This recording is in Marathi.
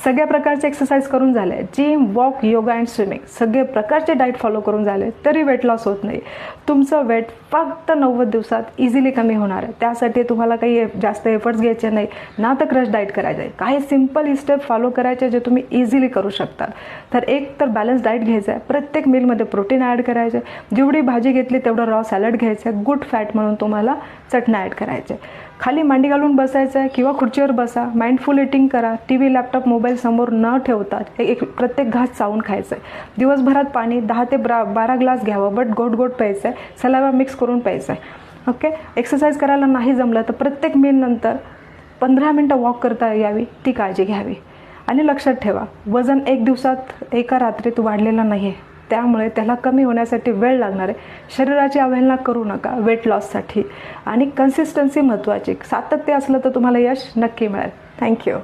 सगळ्या प्रकारचे एक्सरसाइज करून झाले, gym, walk, yoga and swimming, सगळे प्रकारचे डाएट फॉलो करून झाले, तरी वेट लॉस होत नाही. तुमचं वेट फक्त 90 दिवसात इझिली कमी होणार आहे. त्यासाठी तुम्हाला काही जास्त एफर्ट्स घ्यायचे नाही, ना तर क्रश डाएट करायचं आहे. काही सिम्पल स्टेप फॉलो करायचे जे तुम्ही इझिली करू शकता. तर एक तर बॅलन्स डाएट घ्यायचं आहे, प्रत्येक मीलमध्ये प्रोटीन ॲड करायचं आहे, जेवढी भाजी घेतली तेवढं रॉ सॅलड घ्यायचं आहे, गुड फॅट म्हणून तुम्हाला चटणी ॲड करायचं आहे. खाली मांडी घालून बसायचं आहे किंवा खुर्चीवर बसा, माइंडफुल इटिंग करा, TV, लॅपटॉप, मोबाईल समोर न ठेवता प्रत्येक घास चावून खायचं आहे. दिवसभरात पाणी 10 ते 12 ग्लास घ्यावं, बट गोड गोड प्यायचं आहे, सलावा मिक्स करून प्यायचं आहे. ओके. एक्सरसाइज करायला नाही जमलं तर प्रत्येक मीलनंतर 15 मिनटं वॉक करता यावी, ती काळजी घ्यावी. आणि लक्षात ठेवा, वजन 1 दिवसात एका रात्रीत वाढलेलं नाही आहे, त्यामुळे त्याला कमी होण्यासाठी वेळ लागणार आहे. शरीराची अवहेलना करू नका वेट लॉससाठी. आणि कन्सिस्टन्सी महत्त्वाची, सातत्य असलं तर तुम्हाला यश नक्की मिळेल. थँक्यू.